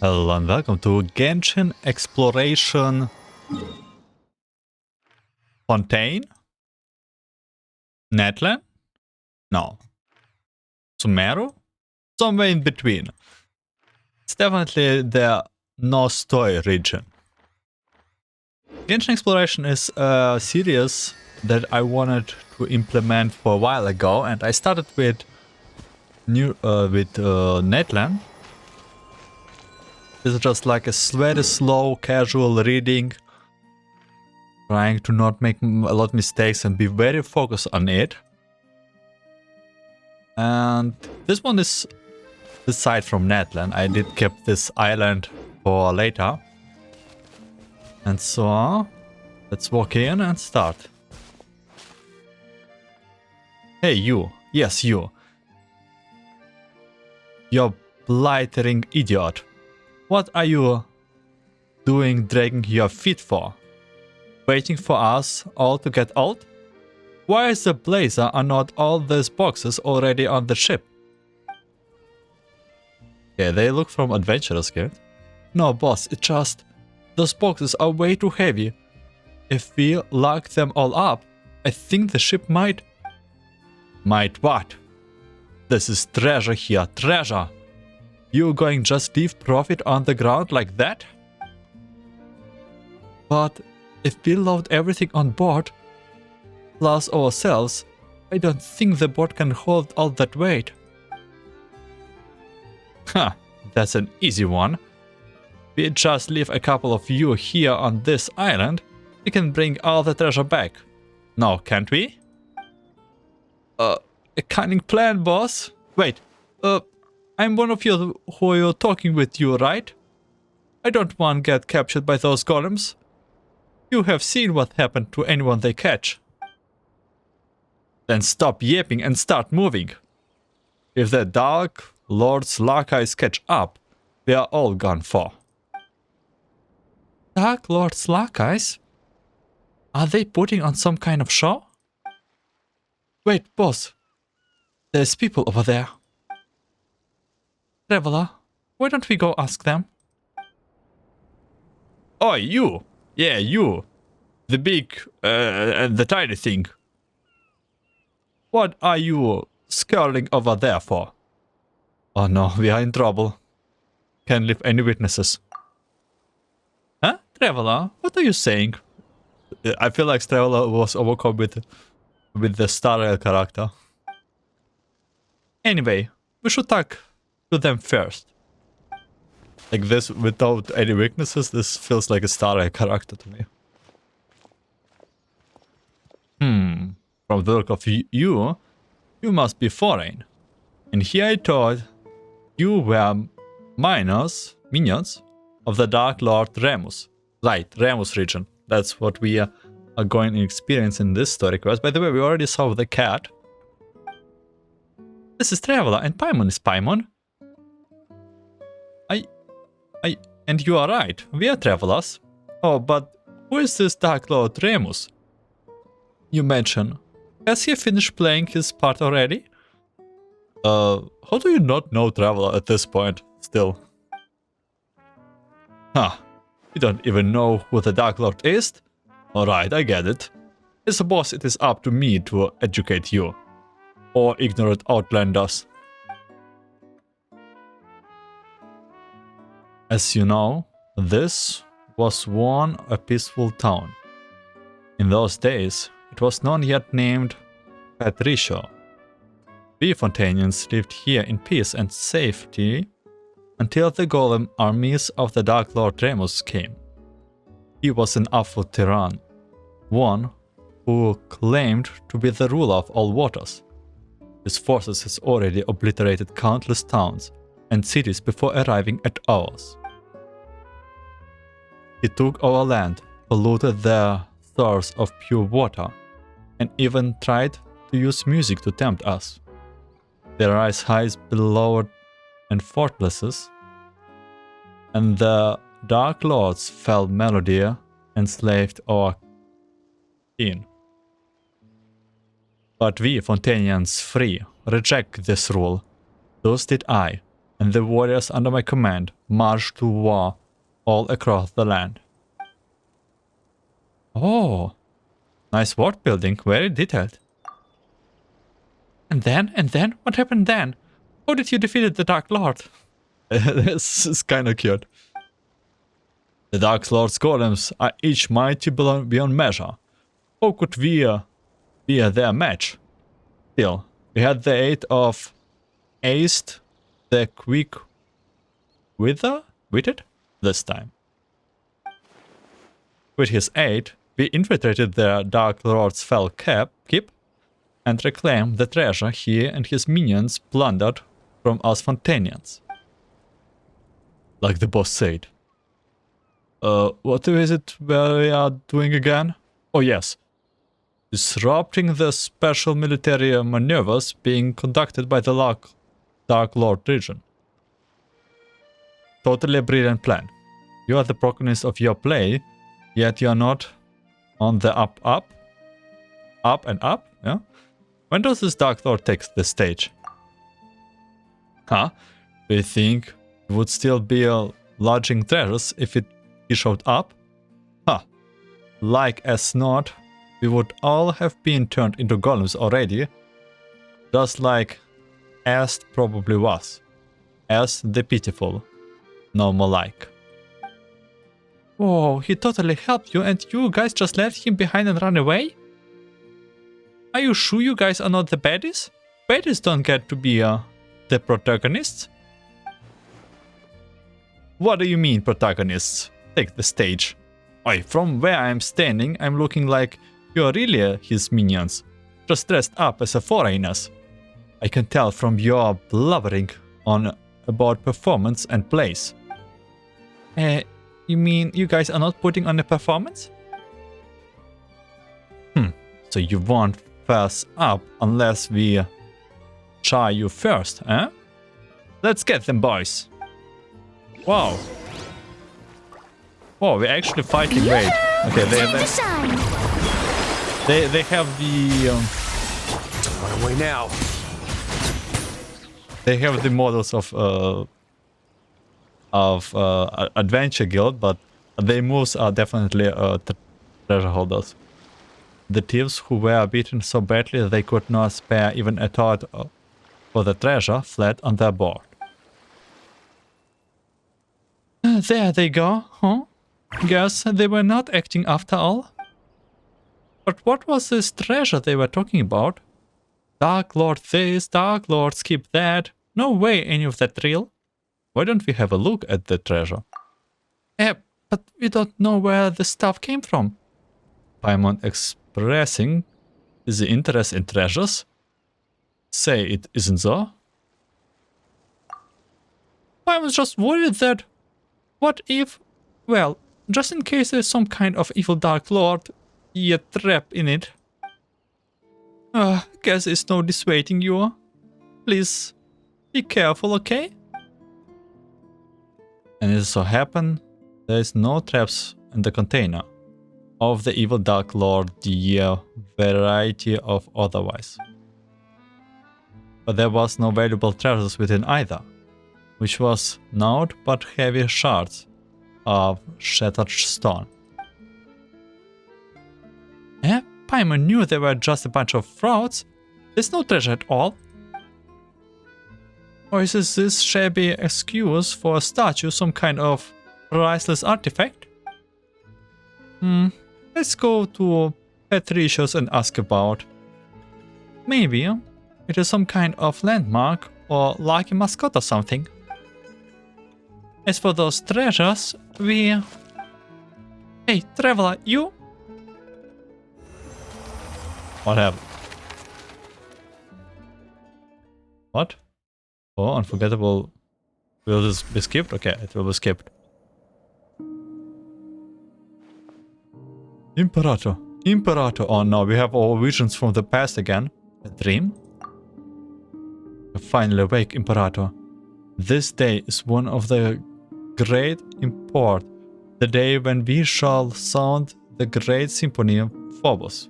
Hello and welcome to Genshin Exploration Fontaine? Netland? No. Sumeru? Somewhere in between. It's definitely the Nostoi region. Genshin Exploration is a series that I wanted to implement for a while ago, and I started with Netland. It's just like a very slow, casual reading, trying to not make a lot of mistakes and be very focused on it. And this one is aside from Netland. I did keep this island for later. And so, let's walk in and start. Hey you, yes you. You blithering idiot. What are you doing dragging your feet for? Waiting for us all to get out? Why is the blazer are not all these boxes already on the ship? Yeah, they look from Adventurers Guild. No boss, it's just... those boxes are way too heavy. If we lock them all up, I think the ship might... Might what? This is treasure here, treasure! You going just leave profit on the ground like that? But if we load everything on board, plus ourselves, I don't think the boat can hold all that weight. Huh, that's an easy one. We just leave a couple of you here on this island, we can bring all the treasure back. No, can't we? A cunning plan, boss. Wait, I'm one of you who you're talking with you, right? I don't want to get captured by those golems. You have seen what happened to anyone they catch. Then stop yapping and start moving. If the Dark Lord's lackeys catch up, we are all gone for. Dark Lord's lackeys? Are they putting on some kind of show? Wait, boss. There's people over there. Traveler, why don't we go ask them? Oh, you! Yeah, you! The big and the tiny thing. What are you skirling over there for? Oh no, we are in trouble. Can't leave any witnesses. Huh? Traveler, what are you saying? I feel like Traveler was overcome with the Star Rail character. Anyway, we should talk to them first. Like this, without any weaknesses, this feels like a Star Rail character to me. From the look of you must be foreign. And here I thought you were minions of the Dark Lord Remus. Right, Remus region. That's what we are going to experience in this story quest. By the way, we already saw the cat. This is Traveler and Paimon is Paimon. And you are right, we are travelers. Oh, but who is this Dark Lord Remus? You mentioned. Has he finished playing his part already? How do you not know Traveler at this point, still? Huh, you don't even know who the Dark Lord is? Alright, I get it. I suppose it is up to me to educate you. Or ignorant outlanders. As you know, this was once a peaceful town. In those days, it was not yet named Petrichor. We Fontainians lived here in peace and safety until the golem armies of the Dark Lord Remus came. He was an awful tyrann, one who claimed to be the ruler of all waters. His forces has already obliterated countless towns and cities before arriving at ours. He took our land, polluted their source of pure water, and even tried to use music to tempt us. They rise high below and fortresses, and the Dark Lord's fell melody enslaved our kin. But we, Fontainians free, reject this rule. Thus did I. and the warriors under my command march to war all across the land. Oh, nice world building, very detailed. And then, what happened then? How did you defeat the Dark Lord? This is kinda cute. The Dark Lord's golems are each mighty beyond measure. How could we be their match? Still, we had the aid of Aced, the quick-witted this time. With his aid, we infiltrated the Dark Lord's fell keep and reclaimed the treasure he and his minions plundered from us Fontainians. Like the boss said. What is it we are doing again? Oh yes. Disrupting the special military maneuvers being conducted by the Dark Lord region. Totally a brilliant plan. You are the protagonist of your play, yet you are not on the up and up, yeah? When does this Dark Lord take the stage? Huh? Do you think it would still be lodging treasures if he showed up? Huh. Like as not, we would all have been turned into golems already. Just like Est probably was. As the pitiful. No more like. Whoa, he totally helped you and you guys just left him behind and ran away? Are you sure you guys are not the baddies? Baddies don't get to be the protagonists. What do you mean, protagonists? Take the stage. Oi, from where I'm standing, I'm looking like you're really his minions, just dressed up as a foreigners. I can tell from your blubbering on about performance and plays. You mean you guys are not putting on a performance? So you won't fess up unless we try you first, eh? Let's get them, boys. Wow. Whoa, we're actually fighting. Wait. Okay, they have the Run away now. They have the models of Adventure Guild, but their moves are definitely treasure holders. The thieves who were beaten so badly they could not spare even a thought for the treasure fled on their board. There they go, huh? Guess they were not acting after all. But what was this treasure they were talking about? Dark Lord this, Dark Lord skip that. No way any of that real. Why don't we have a look at the treasure? But we don't know where the stuff came from. Paimon expressing his interest in treasures? Say it isn't so? Paimon's just worried that... What if... Well, just in case there's some kind of evil Dark Lord, you're trapped in it. Guess it's no dissuading you. Please, be careful, okay? And it so happen, there is no traps in the container of the evil Dark Lord, the variety of otherwise. But there was no valuable treasures within either, which was naught but heavy shards of shattered stone. Paimon knew they were just a bunch of frauds. There's no treasure at all. Or is this shabby excuse for a statue some kind of priceless artifact? Let's go to Petrichor's and ask about. Maybe it is some kind of landmark or lucky mascot or something. As for those treasures, we... Hey, traveler, you? What happened? What? Oh, unforgettable. Will this be skipped? Okay, it will be skipped. Imperator. Imperator. Oh no, we have our visions from the past again. A dream? You're finally awake, Imperator. This day is one of the great import. The day when we shall sound the great symphony of Phobos.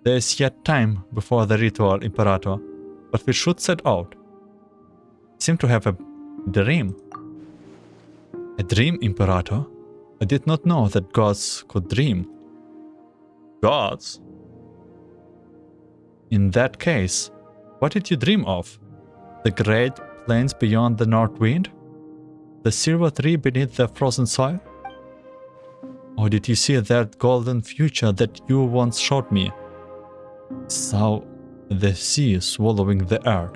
There is yet time before the ritual, Imperator, but we should set out. Seem to have a dream. A dream, Imperator? I did not know that gods could dream. Gods? In that case, what did you dream of? The great plains beyond the north wind? The silver tree beneath the frozen soil? Or did you see that golden future that you once showed me? Saw the sea swallowing the earth.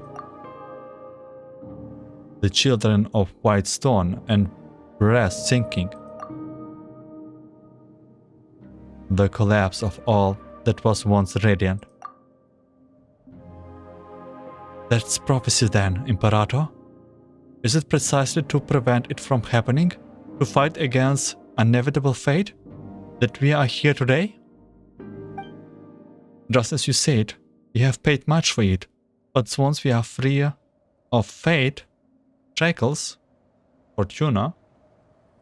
The children of white stone and brass sinking. The collapse of all that was once radiant. That's prophecy then, Imperator? Is it precisely to prevent it from happening? To fight against inevitable fate? That we are here today? Just as you said, we have paid much for it, but once we are free of fate, shackles, fortuna,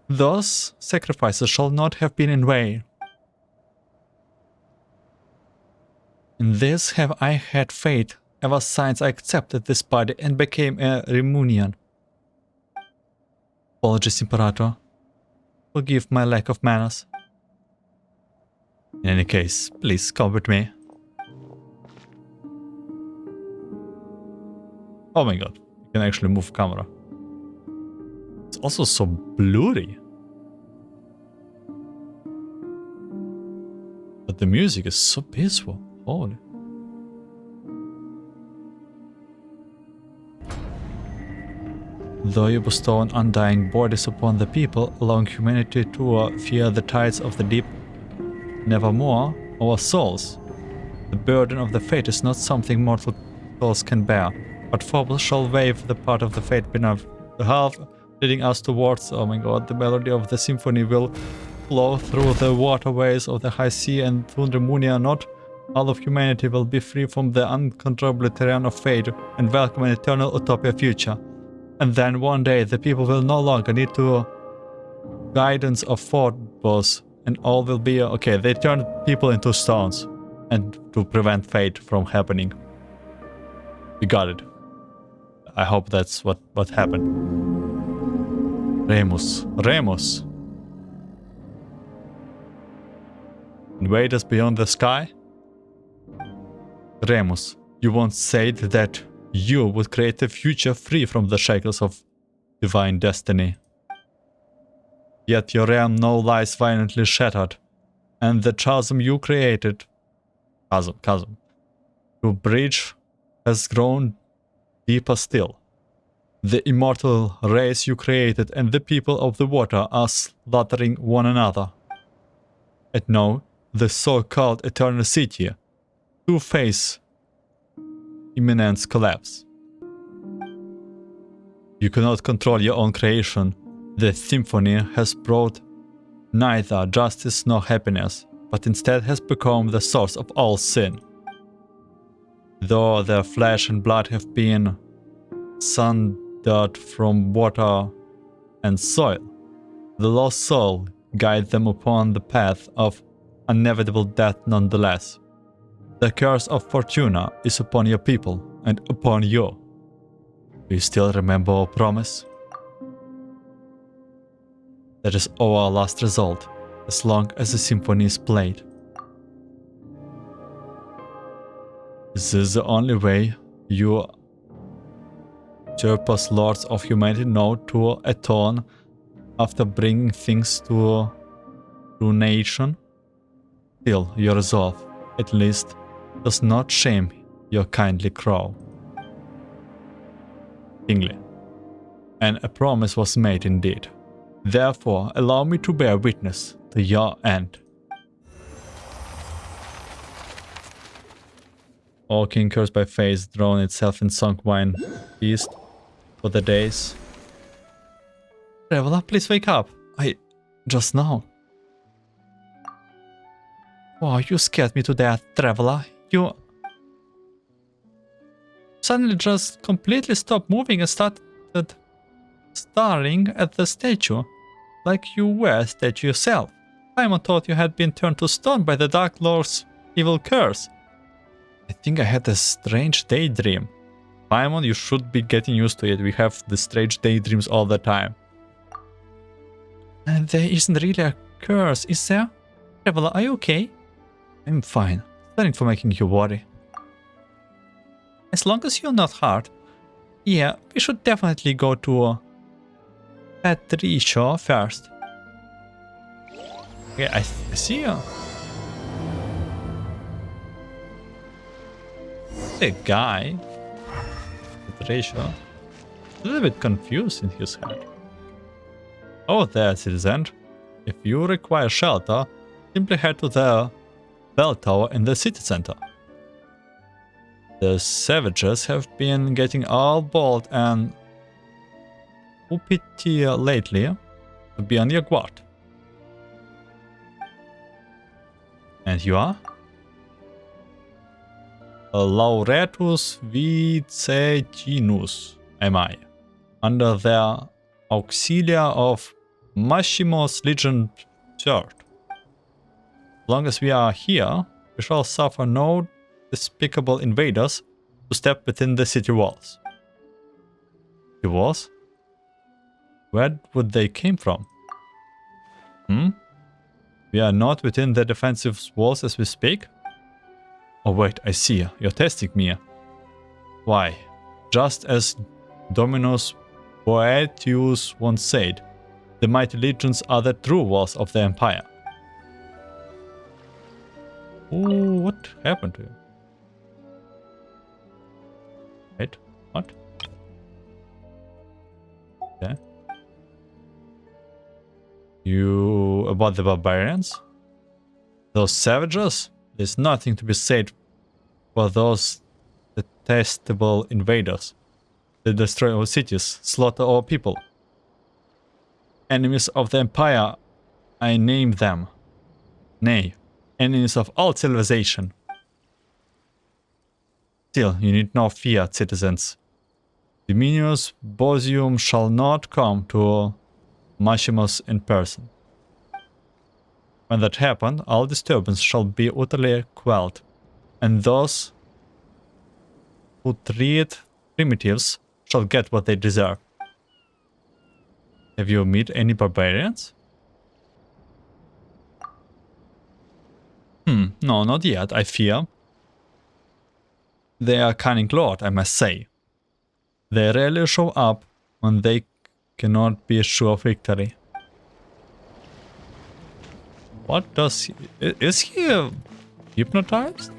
those sacrifices shall not have been in vain. In this have I had faith ever since I accepted this body and became a Remunian. Apologies, Imperator. Forgive my lack of manners. In any case, please come with me. Oh my god, you can actually move camera. It's also so blurry. But the music is so peaceful. Holy. Though you bestow an undying bodies upon the people, allowing humanity to fear the tides of the deep, nevermore our souls. The burden of the fate is not something mortal souls can bear, but Phobos shall wave the part of the fate beneath the half, leading us towards, oh my god, the melody of the symphony will flow through the waterways of the high sea, and through the Munia not all of humanity will be free from the uncontrollable terrain of fate and welcome an eternal utopia future. And then one day the people will no longer need to guidance of Phobos, and all will be okay. They turn people into stones, and to prevent fate from happening. We got it. I hope that's what happened. Remus. Invaders beyond the sky? Remus, you once said that you would create a future free from the shackles of divine destiny. Yet your realm now lies violently shattered, and the chasm you created, chasm, to bridge has grown deeper still. The immortal race you created and the people of the water are slaughtering one another. And now, the so-called Eternal City, to face imminent collapse. You cannot control your own creation. The symphony has brought neither justice nor happiness, but instead has become the source of all sin. Though their flesh and blood have been sundered from water and soil, the lost soul guides them upon the path of inevitable death nonetheless. The curse of Fortuna is upon your people and upon you. Do you still remember our promise? That is our last result, as long as the symphony is played. This is the only way you usurpers lords of humanity know to atone after bringing things to ruination. Still, your resolve, at least, does not shame your kindly crow. Kingly. And a promise was made indeed. Therefore, allow me to bear witness to your end. O king cursed by fate, drowned itself in sunk wine, feast for the days. Traveler, please wake up. Just now. Wow, you scared me to death, Traveler. You suddenly just completely stopped moving and started staring at the statue, like you were a statue yourself. Paimon thought you had been turned to stone by the Dark Lord's evil curse. I think I had a strange daydream. Paimon, you should be getting used to it. We have the strange daydreams all the time. And there isn't really a curse, is there? Traveler, are you okay? I'm fine. Sorry for making you worry. As long as you're not hurt. Yeah, we should definitely go to Petrichor first. Okay, I see you. The guy. Petrichor. A little bit confused in his head. Oh, there, citizen. If you require shelter, simply head to the bell tower in the city center. The savages have been getting all bold and uppity lately, so be on your guard. And you are? Lauretus Viceginus, am I, under the auxilia of Massimo's Legion III. As long as we are here, we shall suffer no despicable invaders to step within the city walls. The walls? Where would they came from? We are not within the defensive walls as we speak? Oh wait, I see. You're testing me. Why? Just as Dominus Boetius once said, the mighty legions are the true walls of the empire. Oh, what happened to you? Wait, what? Okay. You... about the barbarians? Those savages? There's nothing to be said for those detestable invaders. They destroy our cities, slaughter our people. Enemies of the empire, I name them. Nay, enemies of all civilization. Still, you need no fear, citizens. Dominius Bosium shall not come to Maximus in person. When that happened, all disturbance shall be utterly quelled, and those who treat primitives shall get what they deserve. Have you met any barbarians? No, not yet, I fear. They are cunning lord, I must say. They rarely show up when they cannot be sure of victory. What does he... is he hypnotized?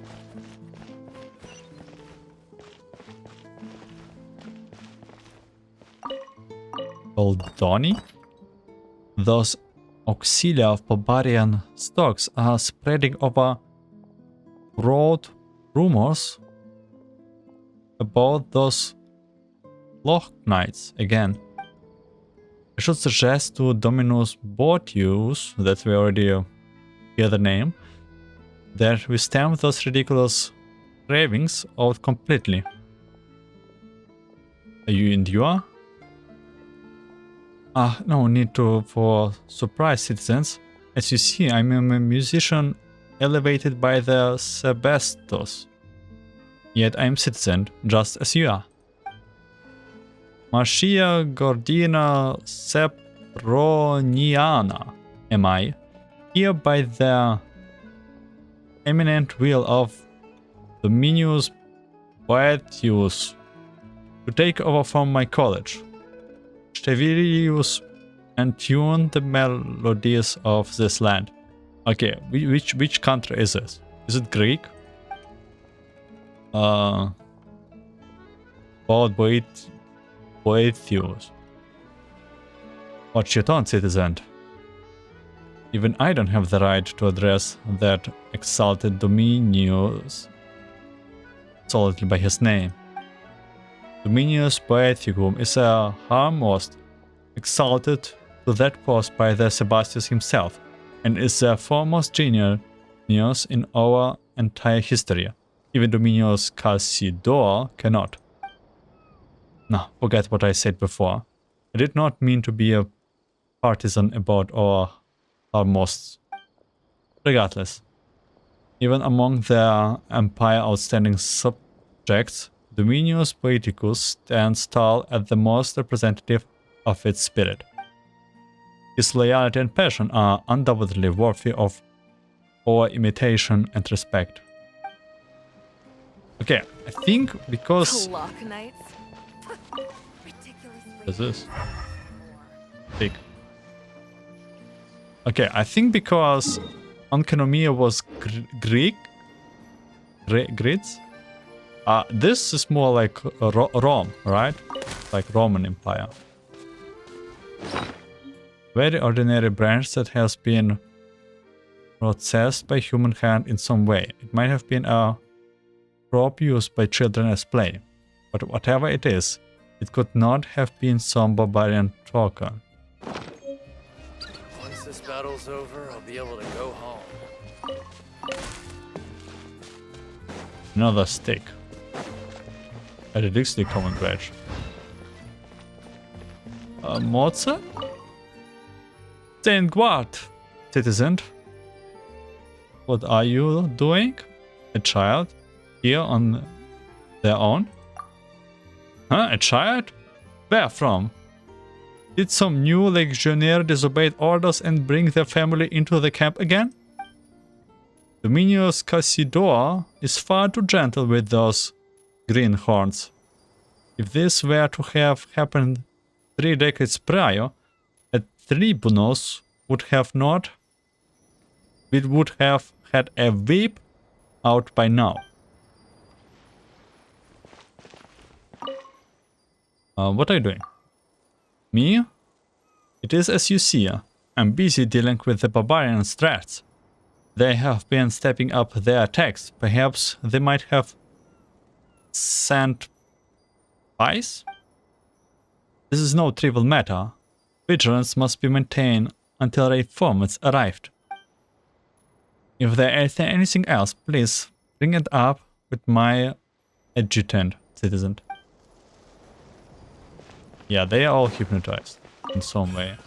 Oldoni? Those auxilia of barbarian stocks are spreading over broad rumors about those Loch Knights again. I should suggest to Dominus Botius, that we already hear the name, that we stamp those ridiculous ravings out completely. Are you endure? No need to for surprise, citizens. As you see, I'm a musician elevated by the Sebastos. Yet I'm citizen, just as you are. Marcia Gordina Seproniana am I, here by the eminent will of Dominius Boetius to take over from my college. Stevilius and tune the melodies of this land. Okay, which country is this? Is it Greek? Boetius. What's your tone, citizen? Even I don't have the right to address that exalted Dominius solely by his name. Dominius Boeticum is a harmhost exalted to that post by the Sebastius himself, and is the foremost genius in our entire history. Even Dominius Calcidor cannot. No, forget what I said before. I did not mean to be a partisan about our harmhosts. Regardless, even among their empire outstanding subjects, Dominus Poeticus stands tall as the most representative of its spirit. His loyalty and passion are undoubtedly worthy of our imitation and respect. Okay, I think because... Clock Knights. Ridiculous. What's this? Big. Okay, I think because Onconomia was Greek, Greeks. This is more like Rome, right? Like Roman Empire. Very ordinary branch that has been processed by human hand in some way. It might have been a prop used by children as play, but whatever it is, it could not have been some barbarian talker. Once this battle's over, I'll be able to go home. Another stick. A ridiculously common badge. Mozart? Saint Guard, citizen. What are you doing? A child? Here on their own? Huh? A child? Where from? Did some new legionnaire disobey orders and bring their family into the camp again? Dominius Cassidor is far too gentle with those greenhorns. If this were to have happened 3 decades prior, a tribunus would have had a whip out by now. What are you doing? Me? It is as you see. I'm busy dealing with the barbarian strats. They have been stepping up their attacks. Perhaps they might have sent spies? This is no trivial matter. Vigilance must be maintained until reformers arrived. If there is anything else, please bring it up with my adjutant, citizen. Yeah, they are all hypnotized in some way.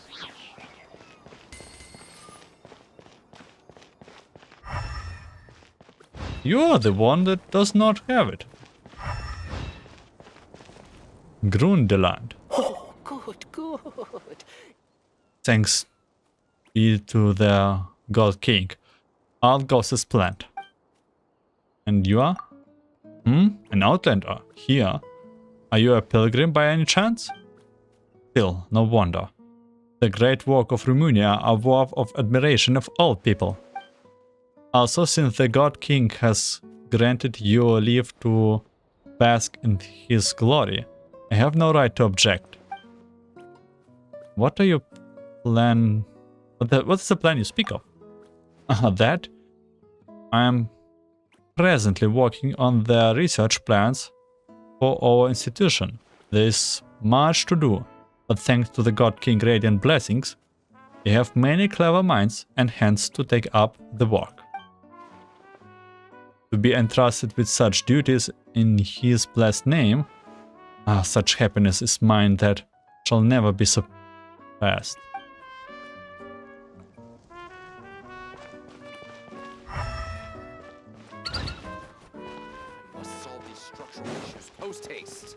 You're the one that does not have it. Grundeland. Oh, good, good. Thanks be to the God King. All goes as planned. And you are? An outlander. Here. Are you a pilgrim by any chance? Still, no wonder. The great work of Rumunia are worth of admiration of all people. Also, since the God King has granted you leave to bask in his glory, I have no right to object. What are your plan? What is the plan you speak of? That? I am presently working on the research plans for our institution. There is much to do, but thanks to the God King Radiant blessings, we have many clever minds and hands to take up the work. To be entrusted with such duties in his blessed name, such happiness is mine that shall never be surpassed. Must solve these structural issues post-haste.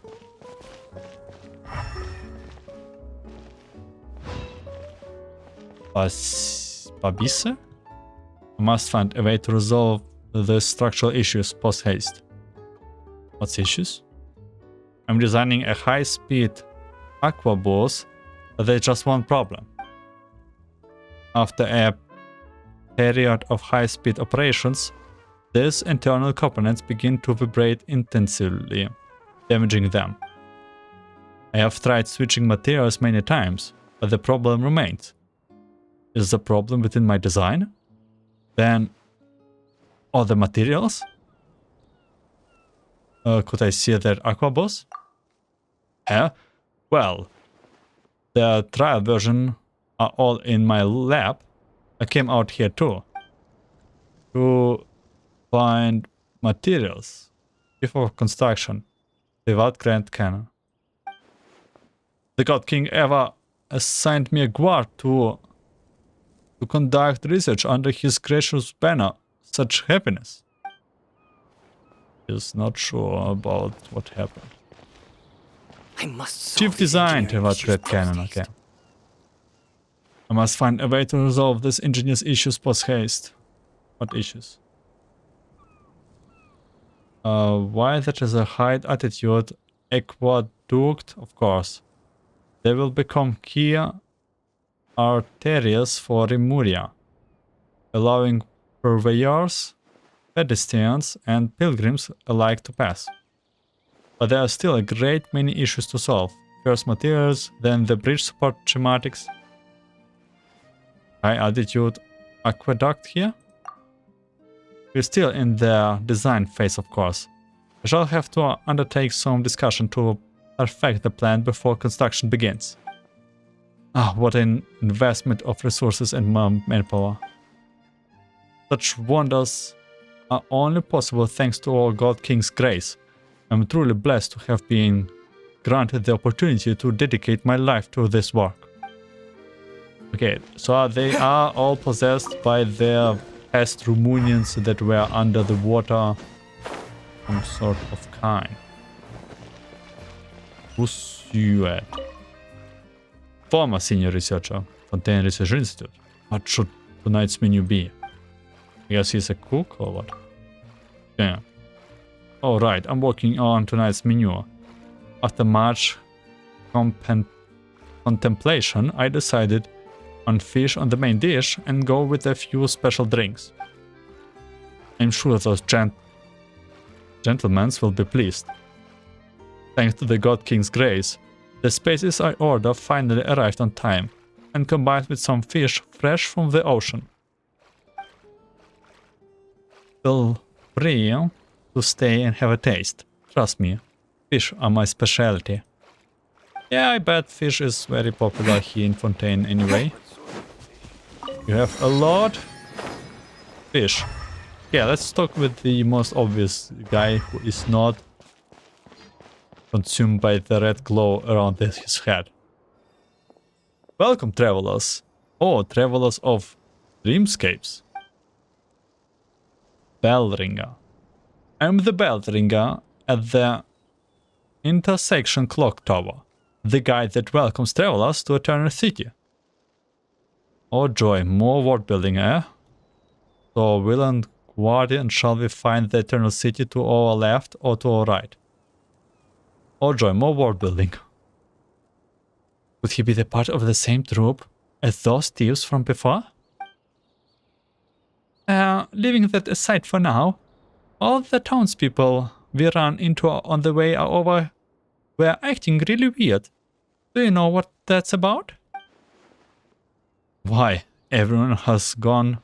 Babisse? I must find a way to resolve the structural issues post-haste. What's issues? I'm designing a high-speed aqua bus, but there's just one problem. After a period of high-speed operations, these internal components begin to vibrate intensively, damaging them. I have tried switching materials many times, but the problem remains. Is the problem within my design? Then, other materials? Could I see that aquabus? Well, the trial version are all in my lab. I came out here too. To find materials before construction without Grand Cannon. The God King ever assigned me a guard to conduct research under his gracious banner. Such happiness. is not sure about what happened. I must solve Chief these design engineering to issues Red Cannon, post-haste. okay. I must find a way to resolve these engineers issues post-haste. What issues? Why that is a high attitude aqueduct, of course. They will become key arteries for Remuria, allowing purveyors, pedestrians, and pilgrims alike to pass. But there are still a great many issues to solve. First materials, then the bridge support schematics. High altitude aqueduct here. We're still in the design phase, of course. We shall have to undertake some discussion to perfect the plan before construction begins. Ah, what an investment of resources and manpower. Such wonders are only possible thanks to our God King's grace. I'm truly blessed to have been granted the opportunity to dedicate my life to this work. Okay, so they are all possessed by their past Rumunians that were under the water, some sort of kind. Who's you at? Former senior researcher, Fontaine Research Institute. What should tonight's menu be? I guess he's a cook or what? Yeah. Oh right, I'm working on tonight's menu. After much contemplation, I decided on fish on the main dish and go with a few special drinks. I'm sure those gentlemen will be pleased. Thanks to the God King's grace, the species I ordered finally arrived on time, and combined with some fish fresh from the ocean. Feel free to stay and have a taste. Trust me, fish are my specialty. Yeah, I bet fish is very popular here in Fontaine anyway. You have a lot fish. Yeah, let's talk with the most obvious guy who is not consumed by the red glow around his head. Welcome, travelers. Oh, travelers of dreamscapes. Bellringer. I'm the bellringer at the intersection clock tower, the guide that welcomes travelers to Eternal City. Oh joy, more world building, eh? So, Villain Guardian, shall we find the Eternal City to our left or to our right? Oh joy, more world building. Would he be the part of the same troop as those thieves from before? Leaving that aside for now, all the townspeople we ran into on the way over were acting really weird. Do you know what that's about? Why, everyone has gone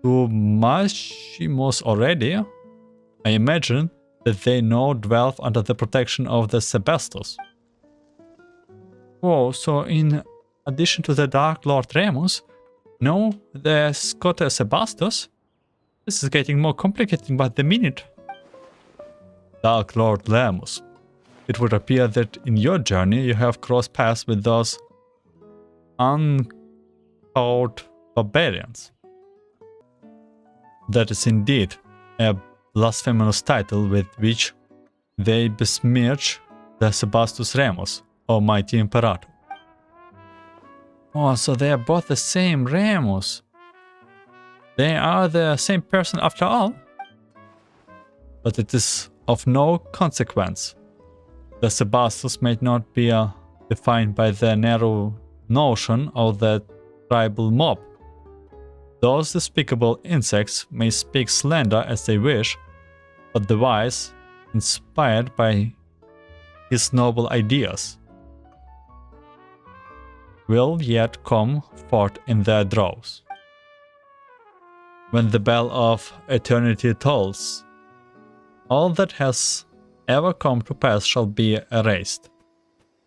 to Mashimos already. I imagine that they now dwell under the protection of the Sebastos. Whoa, so in addition to the Dark Lord Remus, no, the Scotta Sebastos? This is getting more complicated by the minute. Dark Lord Remus. It would appear that in your journey you have crossed paths with those uncouth barbarians. That is indeed a blasphemous title with which they besmirch the Sebastus Remus, Almighty Imperator. Oh, so they are both the same Remus. They are the same person after all. But it is of no consequence. The Sebastus may not be defined by the narrow notion of the tribal mob. Those despicable insects may speak slander as they wish, but the wise, inspired by his noble ideas, will yet come forth in their droves. When the bell of eternity tolls, all that has ever come to pass shall be erased,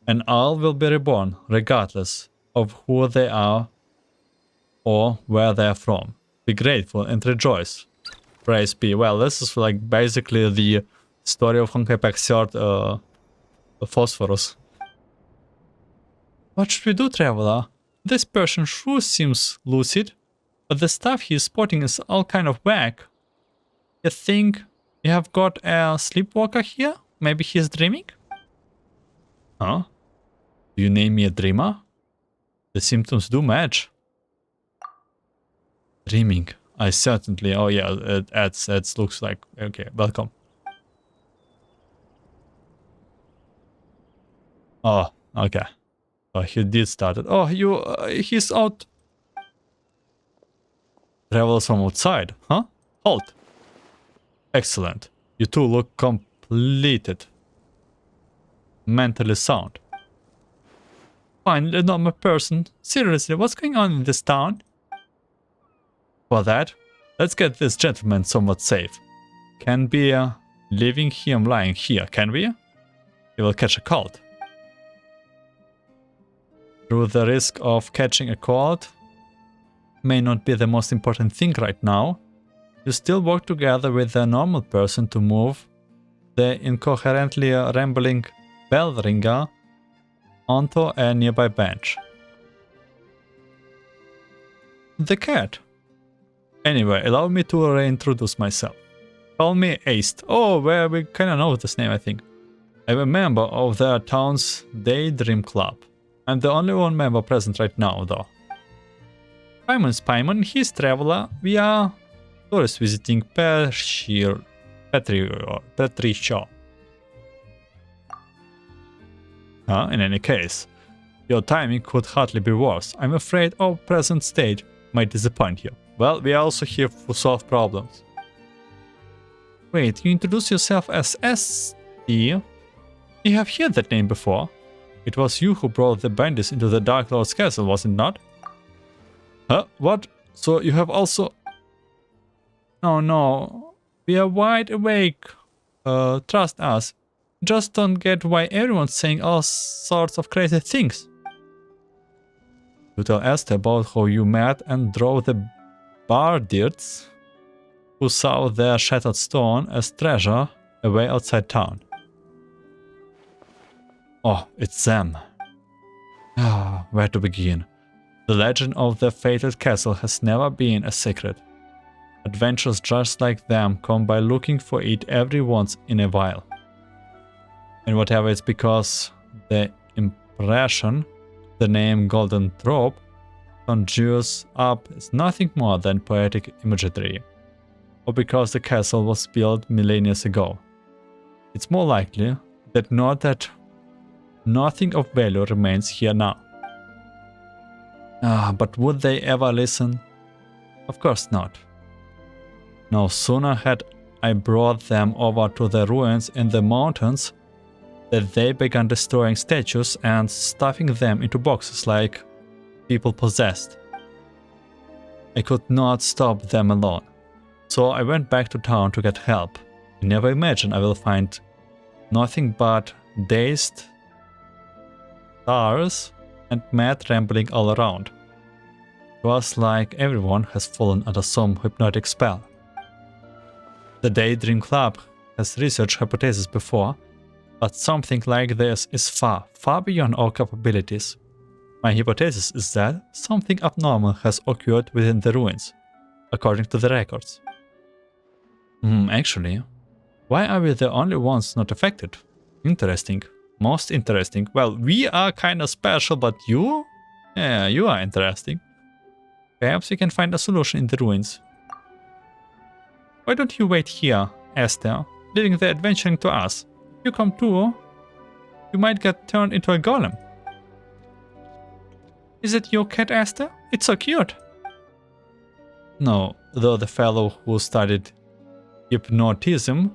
and all will be reborn regardless of who they are or where they are from. Be grateful and rejoice. Praise be. Well, this is like basically the story of Honkai Pack Third Phosphorus. What should we do, traveler? This person sure seems lucid, but the stuff he is spotting is all kind of whack. You think You have got a sleepwalker here? Maybe he's dreaming? Huh? Do you name me a dreamer? The symptoms do match. Dreaming. I certainly... Oh yeah, it looks like... Okay, welcome. Oh, okay. Oh, he did start it. Oh, he's out. Travels from outside, huh? Halt. Excellent. You two look completed. Mentally sound. Finally, a normal person. Seriously, what's going on in this town? For that, let's get this gentleman somewhat safe. Can be leaving him lying here, can we? He will catch a cold. Through the risk of catching a cold may not be the most important thing right now. You still work together with a normal person to move the incoherently rambling bell ringer onto a nearby bench. The cat. Anyway, allow me to reintroduce myself. Call me Aced. Oh, well, we kinda know this name, I think. I'm a member of the town's Daydream Club. I'm the only one member present right now, though. Paimon's Paimon, he's traveler. We are tourists visiting Petrichor. In any case, your timing could hardly be worse. I'm afraid our present state might disappoint you. Well, we are also here to solve problems. Wait, you introduce yourself as SD? You have heard that name before. It was you who brought the bandits into the Dark Lord's castle, was it not? Huh? What? So you have also... Oh no, we are wide awake. Trust us. Just don't get why everyone's saying all sorts of crazy things. You tell Esther about how you met and drove the Bardirts, who saw their shattered stone as treasure away outside town. Oh, it's them. Ah, where to begin? The legend of the fated castle has never been a secret. Adventurers just like them come by looking for it every once in a while. And whatever it's because the impression the name Golden Trope conjures up is nothing more than poetic imagery, or because the castle was built millennia ago. It's more likely that nothing of value remains here now. But would they ever listen? Of course not. No sooner had I brought them over to the ruins in the mountains that they began destroying statues and stuffing them into boxes like people possessed. I could not stop them alone, so I went back to town to get help. I never imagined I will find nothing but dazed stars and mad rambling all around. It was like everyone has fallen under some hypnotic spell. The Daydream Club has researched hypotheses before, but something like this is far, far beyond our capabilities. My hypothesis is that something abnormal has occurred within the ruins, according to the records. Actually, why are we the only ones not affected? Interesting. Most interesting. Well, we are kinda special, but you? Yeah, you are interesting. Perhaps we can find a solution in the ruins. Why don't you wait here, Esther, leaving the adventuring to us? If you come too, you might get turned into a golem. Is it your cat, Esther? It's so cute. No, though the fellow who studied hypnotism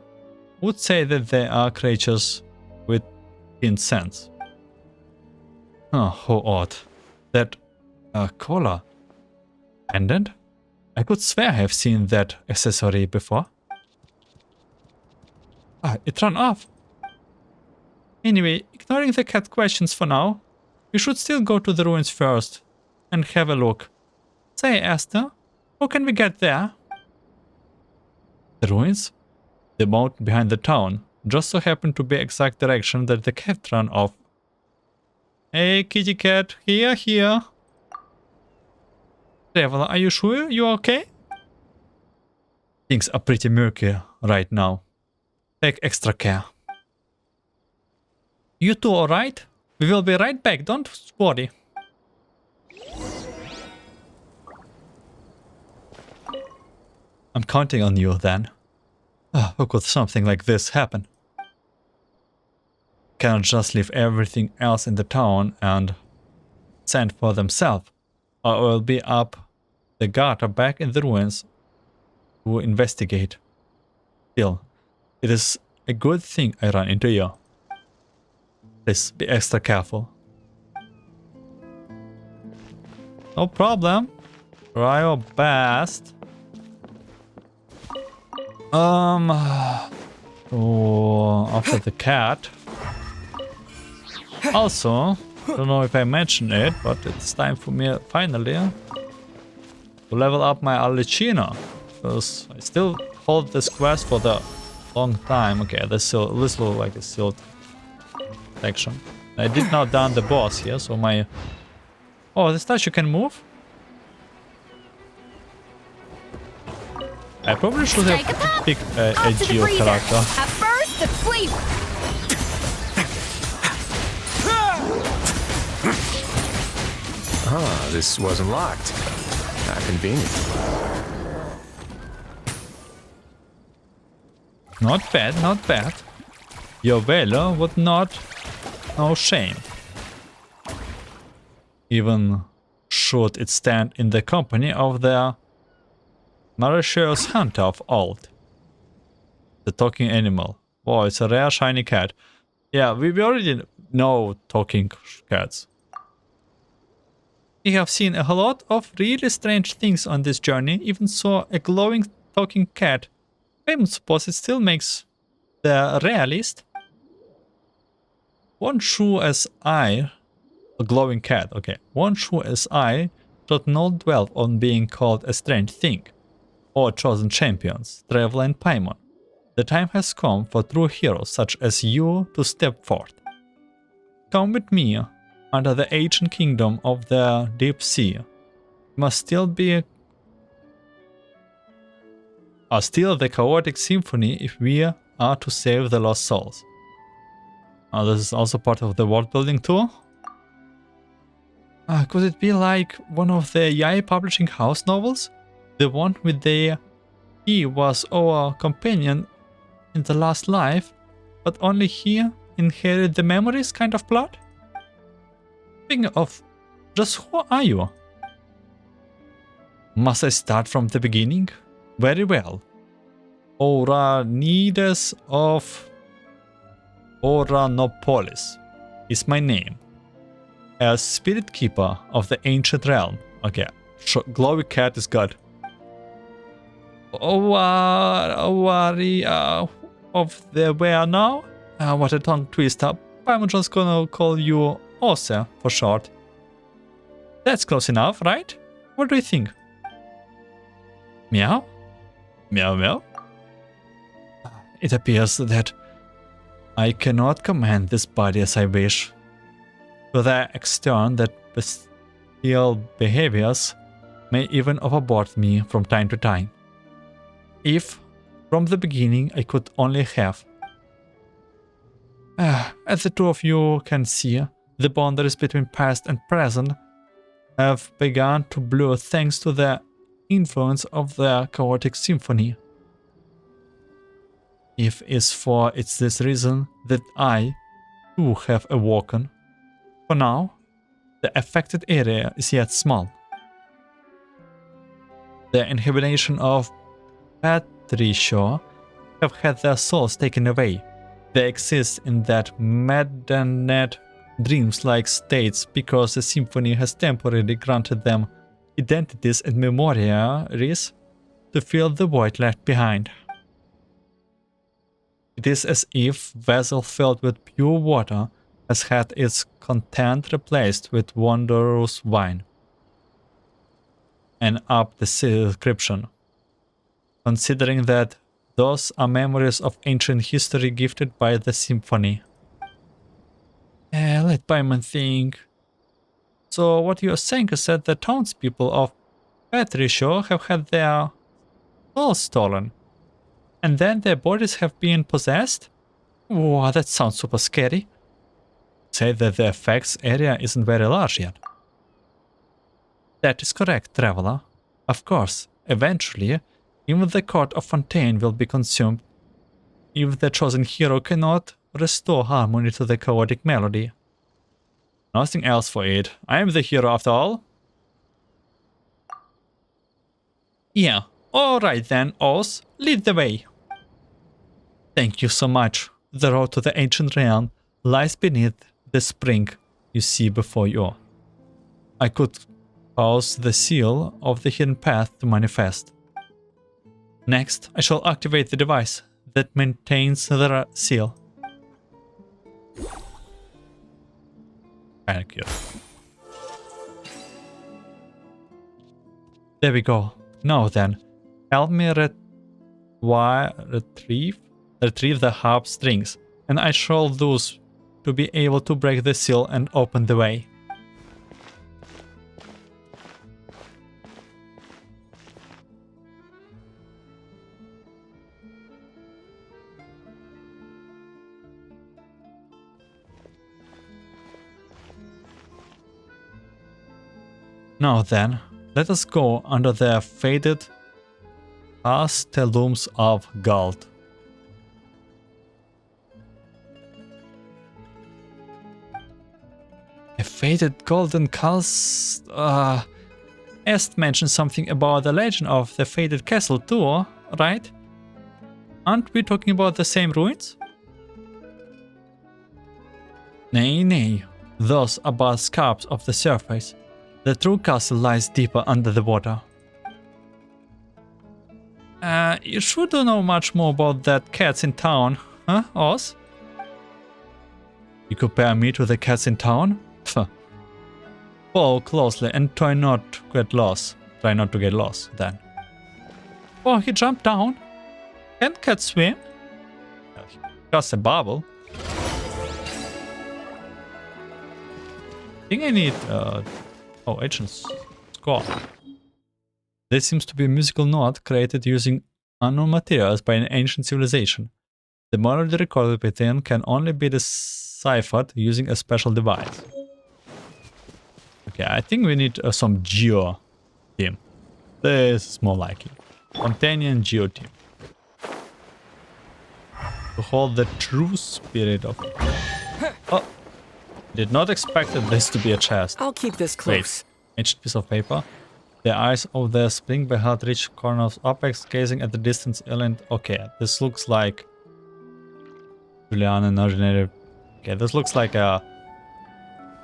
would say that they are creatures with keen sense. Oh, how odd. That collar. Pendant? I could swear I have seen that accessory before. It ran off. Anyway, ignoring the cat questions for now, we should still go to the ruins first and have a look. Say, Esther, how can we get there? The ruins? The mountain behind the town just so happened to be exact direction that the cat ran off. Hey, kitty cat, here. Traveler, are you sure you're okay? Things are pretty murky right now. Take extra care. You two alright? We will be right back, don't worry. I'm counting on you then. How could something like this happen? Cannot just leave everything else in the town and send for themselves. I will be up the gutter back in the ruins to investigate. Still, it is a good thing I ran into you. Please be extra careful. No problem. Try your best. After the cat. Also, don't know if I mentioned it, but it's time for me finally to level up my Alicina. Because I still hold this quest for the long time. Okay, this looks like a sealed section. I did not done the boss here, so my... Oh, the statue can move? I probably should have picked a Geo character. At first, the sleep. Ah, this wasn't locked. How convenient. Not bad, not bad. Your valor would not know shame. Even should it stand in the company of the malicious hunter of old. The talking animal. Oh, it's a rare shiny cat. Yeah, we already know talking cats. We have seen a lot of really strange things on this journey, even saw a glowing talking cat. I suppose it still makes the rare list. One shoe as I... A glowing cat, okay. One shoe as I should not dwell on being called a strange thing. Or chosen champions, Traveler and Paimon. The time has come for true heroes such as you to step forth. Come with me under the ancient kingdom of the deep sea. You must still be still the chaotic symphony if we are to save the lost souls. This is also part of the world building too. Could it be like one of the Yai publishing house novels? The one with the he was our companion in the last life, but only he inherited the memories kind of plot? Speaking of, just who are you? Must I start from the beginning? Very well. Oranides of Oranopolis is my name. As spirit keeper of the ancient realm. Okay, glowy cat is good. Owari of the where now? What a tongue twister. I'm just gonna call you Ose for short. That's close enough, right? What do you think? Meow? Meow meow? It appears that I cannot command this body as I wish. To the extent that bestial behaviors may even overboard me from time to time. If, from the beginning, I could only have. As the two of you can see, the boundaries between past and present have begun to blur thanks to the influence of the chaotic symphony. If it's this reason that I, too, have awoken. For now, the affected area is yet small. The inhibition of Petrichor have had their souls taken away. They exist in that maddened dreams-like states because the symphony has temporarily granted them identities and memories to fill the void left behind. It is as if a vessel filled with pure water has had its content replaced with wondrous wine. And up the description. Considering that those are memories of ancient history gifted by the symphony. Let Paimon think. So what you are saying is that the townspeople of Petrichor have had their souls stolen. and then their bodies have been possessed? Wow, that sounds super scary. Say that the effects area isn't very large yet. That is correct, traveler. Of course, eventually, even the court of Fontaine will be consumed if the chosen hero cannot restore harmony to the chaotic melody. Nothing else for it. I am the hero after all. Yeah, alright then, Oz, lead the way. Thank you so much. The road to the ancient realm lies beneath the spring you see before you. I could cause the seal of the hidden path to manifest. Next, I shall activate the device that maintains the seal. Thank you. There we go. Now then, help me retrieve the harp strings, and I shall those to be able to break the seal and open the way. Now then, let us go under the faded castellums of gold. A faded golden Est mentioned something about the legend of the faded castle too, right? Aren't we talking about the same ruins? Nay, nay, those are but scarps of the surface. The true castle lies deeper under the water. You sure don't know much more about that cats in town, huh, Oz? You compare me to the cats in town? Follow closely and try not to get lost. Try not to get lost, then. Oh, he jumped down. Can cats swim? Just a bubble. I think I need agent score. There seems to be a musical note created using unknown materials by an ancient civilization. The melody recorded within can only be deciphered using a special device. Okay, I think we need some Geo team. This is more likely. Fontaine Geo team. To hold the true spirit of... Oh! Did not expect this to be a chest. I'll keep this close. Wait, ancient piece of paper. The eyes of the spring beheld reach corner of apex, gazing at the distance island. Okay, this looks like Julian and ordinary. Okay, this looks like a...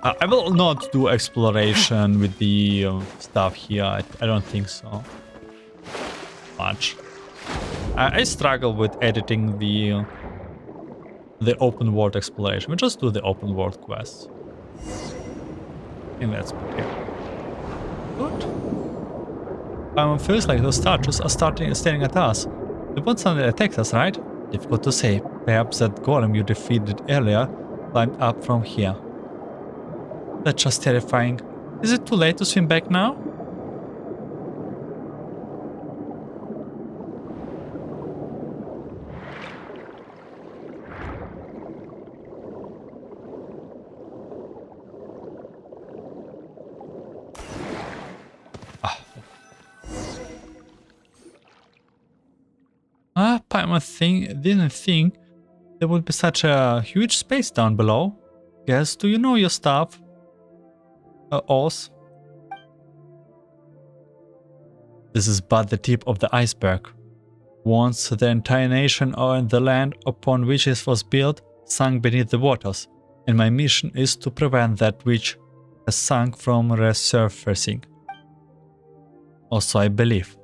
I will not do exploration with the stuff here. I don't think so. Much. I struggle with editing the open world exploration. We just do the open world quests. I think that's okay. Good. Feels like those statues are staring at us. They won't suddenly attack us, right? Difficult to say. Perhaps that golem you defeated earlier climbed up from here. That's just terrifying. Is it too late to swim back now? Paimon didn't think there would be such a huge space down below. Yes, do you know your stuff? Oz? This is but the tip of the iceberg. Once the entire nation or the land upon which it was built sunk beneath the waters, and my mission is to prevent that which has sunk from resurfacing. Also, I believe.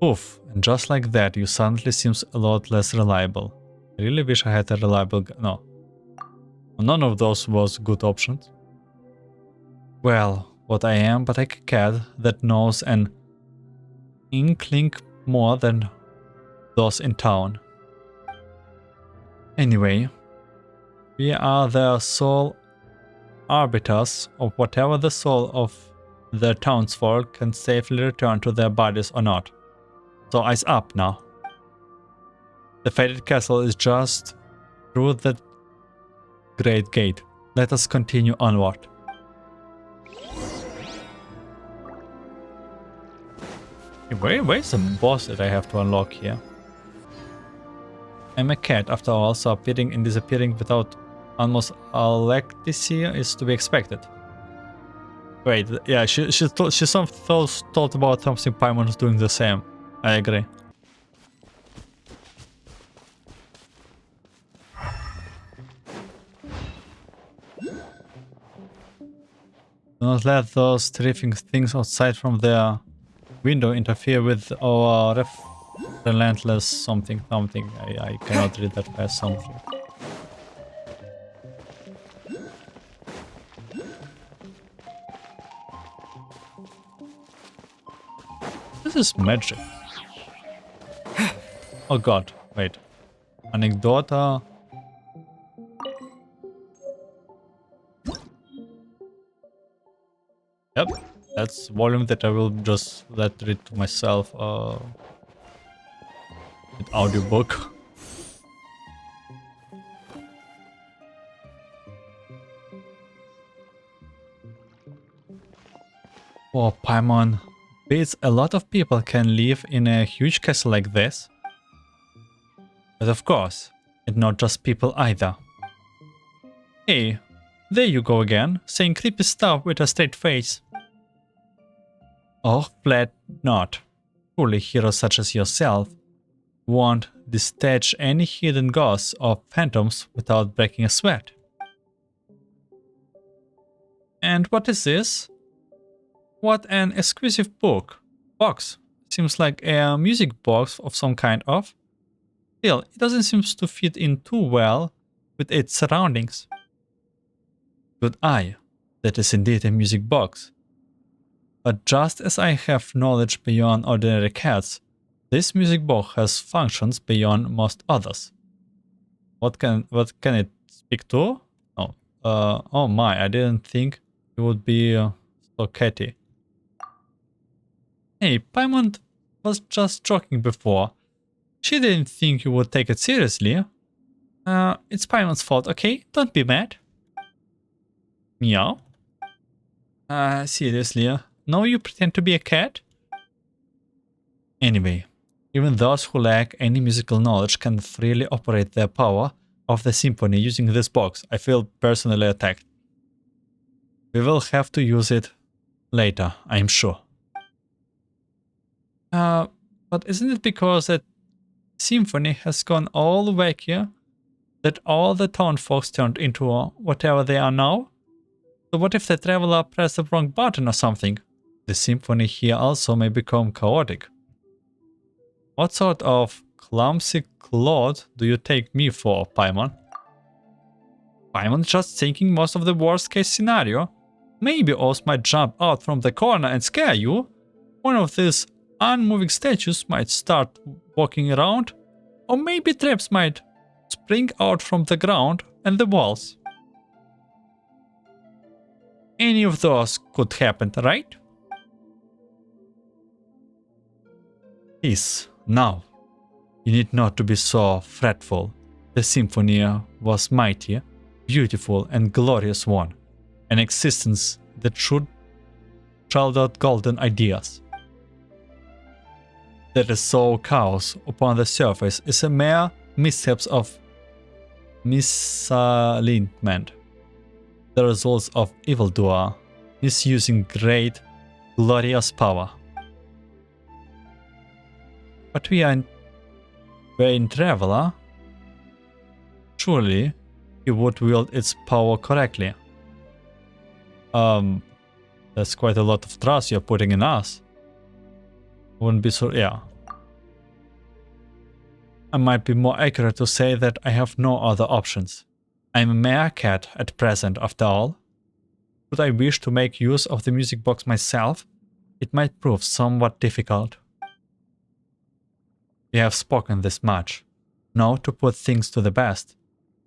Oof, and just like that, you suddenly seems a lot less reliable. I really wish I had a reliable no. None of those was good options. Well, what I am but a cat that knows an inkling more than those in town. Anyway, we are the sole arbiters of whatever the soul of the townsfolk can safely return to their bodies or not. So eyes up now. The fated castle is just through that great gate. Let us continue onward. Where's the boss that I have to unlock here? I'm a cat after all, so appearing and disappearing without almost electricity is to be expected. Wait, yeah, she thought about something Paimon's doing the same. I agree. Do not let those terrific things outside from their window interfere with our relentless something. I cannot read that fast something. This is magic. Oh god, wait. Anecdota. Yep, that's volume that I will just let read to myself with audiobook. Oh, Paimon. Beats a lot of people can live in a huge castle like this. But of course, and not just people either. Hey, there you go again, saying creepy stuff with a straight face. Oh, flat not. Surely heroes such as yourself won't discharge any hidden ghosts or phantoms without breaking a sweat. And what is this? What an exquisite box. Seems like a music box of some kind of. Still, it doesn't seem to fit in too well with its surroundings. Good eye, that is indeed a music box. But just as I have knowledge beyond ordinary cats, this music box has functions beyond most others. What can it speak to? Oh, oh my, I didn't think it would be so catty. Hey, Paimon was just joking before. She didn't think you would take it seriously. It's Paimon's fault, okay? Don't be mad. Meow? Seriously? No, you pretend to be a cat? Anyway, even those who lack any musical knowledge can freely operate their power of the symphony using this box. I feel personally attacked. We will have to use it later, I'm sure. But isn't it because that symphony has gone all wacky that all the town folks turned into whatever they are now? So what if the traveler pressed the wrong button or something? The symphony here also may become chaotic. What sort of clumsy clod do you take me for, Paimon? Paimon just thinking most of the worst case scenario. Maybe Oz might jump out from the corner and scare you. One of these unmoving statues might start walking around, or maybe traps might spring out from the ground and the walls. Any of those could happen, right? Peace. Now, you need not to be so fretful. The symphony was mighty, beautiful and glorious one, an existence that should child out golden ideas. That is so chaos upon the surface is a mere missteps of misalignment, the results of evildoer misusing great, glorious power. But we're in Traveler. Surely he would wield its power correctly. That's quite a lot of trust you're putting in us. Wouldn't be so, yeah. I might be more accurate to say that I have no other options. I'm a mere cat at present, after all. Should I wish to make use of the music box myself, it might prove somewhat difficult. We have spoken this much. Now to put things to the best.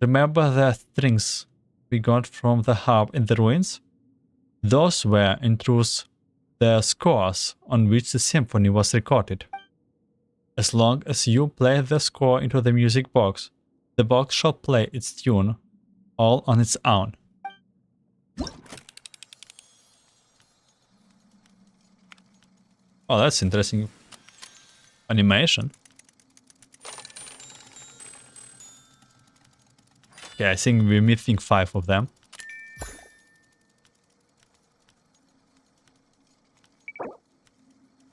Remember the strings we got from the harp in the ruins? Those were, in truth, the scores on which the symphony was recorded. As long as you play the score into the music box, the box shall play its tune all on its own. Oh, that's interesting animation. Okay, I think we're missing 5 of them.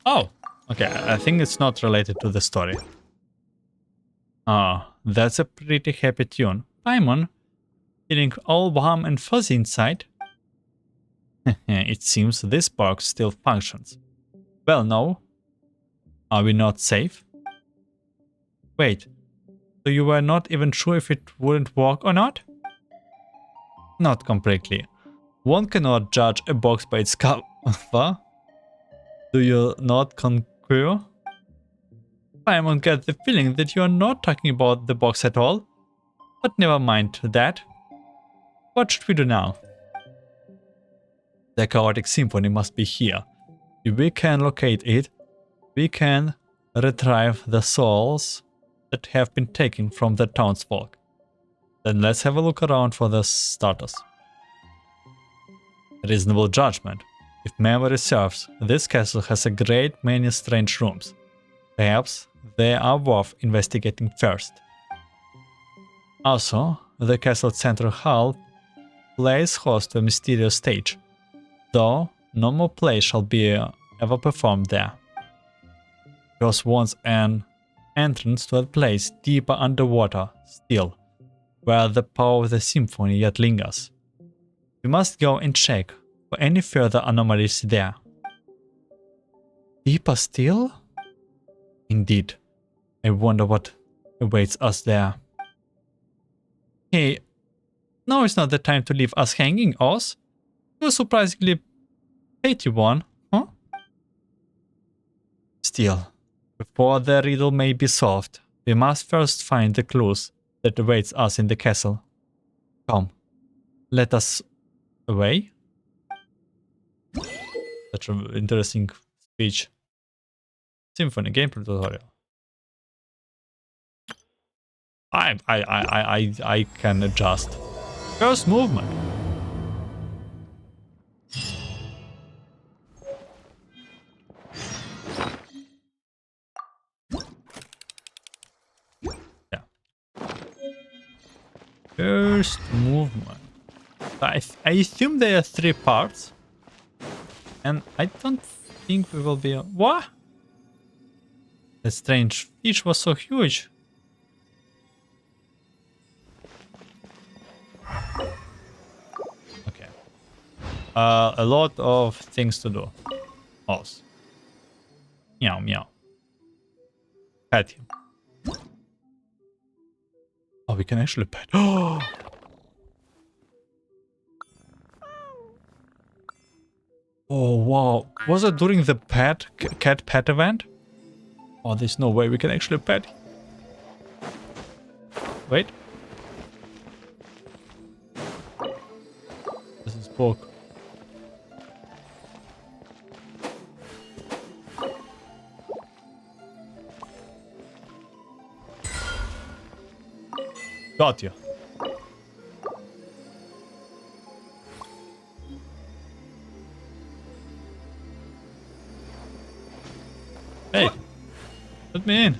Oh, okay, I think it's not related to the story. Oh, that's a pretty happy tune. Paimon, feeling all warm and fuzzy inside? It seems this box still functions. Well, no. Are we not safe? Wait, so you were not even sure if it wouldn't work or not? Not completely. One cannot judge a box by its cover. Do you not concur? Paimon gets the feeling that you are not talking about the box at all. But never mind that. What should we do now? The chaotic symphony must be here. If we can locate it, we can retrieve the souls that have been taken from the townsfolk. Then let's have a look around for the starters. Reasonable judgment. If memory serves, this castle has a great many strange rooms. Perhaps they are worth investigating first. Also, the castle's central hall plays host to a mysterious stage, though no more play shall be ever performed there. There was once an entrance to a place deeper underwater still, where the power of the symphony yet lingers. We must go and check for any further anomalies there. Deeper still? Indeed. I wonder what awaits us there. Hey, now is not the time to leave us hanging, Oz. You're a surprisingly petty one, huh? Still, before the riddle may be solved, we must first find the clues that awaits us in the castle. Come, let us away. Such an interesting speech. Symphony gameplay tutorial. I can adjust. First movement. Yeah. First movement. I assume there are 3 parts. And I don't think we will be... What? The strange fish was so huge. Okay. A lot of things to do. Pause. Meow, meow. Pet him. Oh, we can actually pet. Oh! Oh, wow. Was it during the cat pet event? Oh, there's no way we can actually pet. Wait. This is book. Got you. Hey, let me in.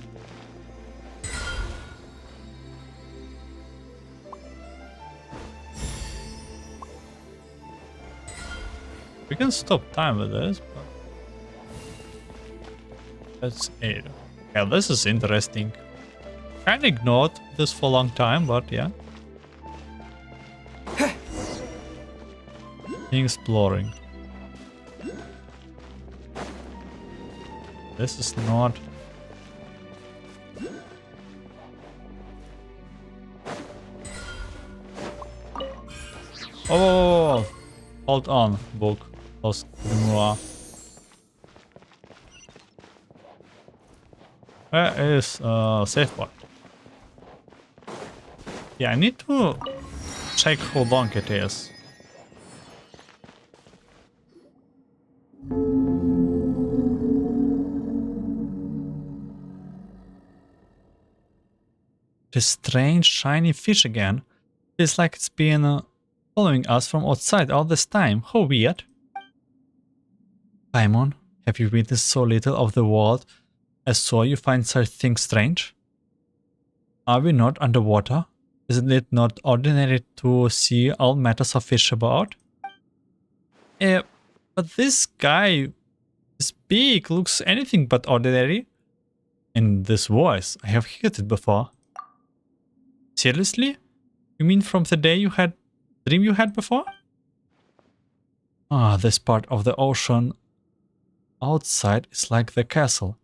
We can stop time with this, but that's it. Yeah, this is interesting. Kinda ignored this for a long time, but yeah. Exploring. This is not... Oh! Hold on, book. Lost Grimoire. Where is safe point? Yeah, I need to check how long it is. This strange shiny fish again. Feels like it's been following us from outside all this time. How weird. Paimon, have you witnessed so little of the world as so you find such things strange? Are we not underwater? Isn't it not ordinary to see all matters of fish about? But this guy, this beak, looks anything but ordinary. And this voice, I have heard it before. Seriously? You mean from the day dream you had before? Ah, this part of the ocean outside is like the castle.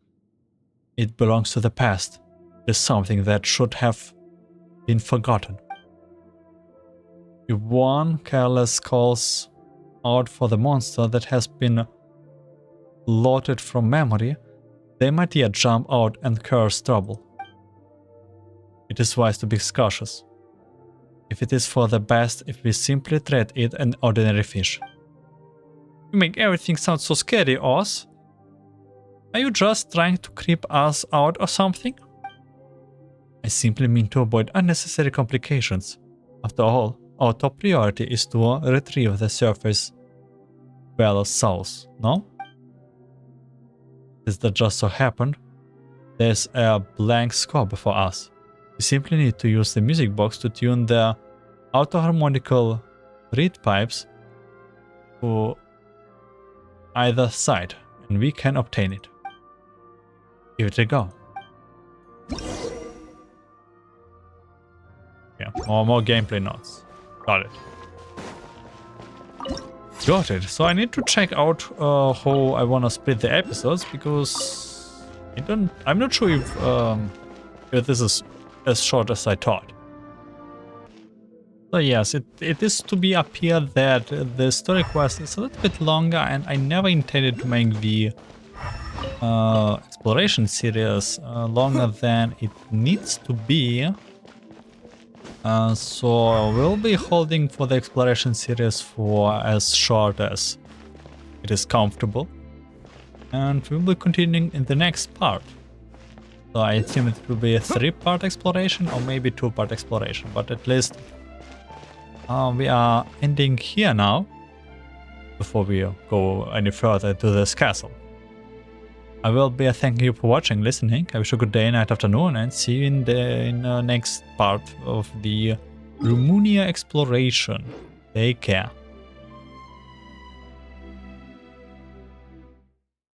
It belongs to the past. It is something that should have been forgotten. If one careless calls out for the monster that has been blotted from memory, they might yet jump out and cause trouble. It is wise to be cautious. If it is for the best if we simply treat it an ordinary fish. You make everything sound so scary, Oz. Are you just trying to creep us out or something? I simply mean to avoid unnecessary complications. After all, our top priority is to retrieve the surface Bella's souls, no? Does that just so happen? There's a blank score before us. We simply need to use the music box to tune the autoharmonical reed pipes to either side, and we can obtain it. Give it a go. Yeah, more gameplay notes. Got it. Got it. So I need to check out how I want to split the episodes, because I'm not sure if this is as short as I thought. So yes, it is to be up here that the story quest is a little bit longer, and I never intended to make the exploration series longer than it needs to be. So we'll be holding for the exploration series for as short as it is comfortable. And we'll be continuing in the next part. So I assume it will be a 3-part exploration or maybe 2-part exploration, but at least we are ending here now before we go any further to this castle. I will be thanking you for watching, listening. I wish you a good day, night, afternoon, and see you in the next part of the Rumunia exploration. Take care.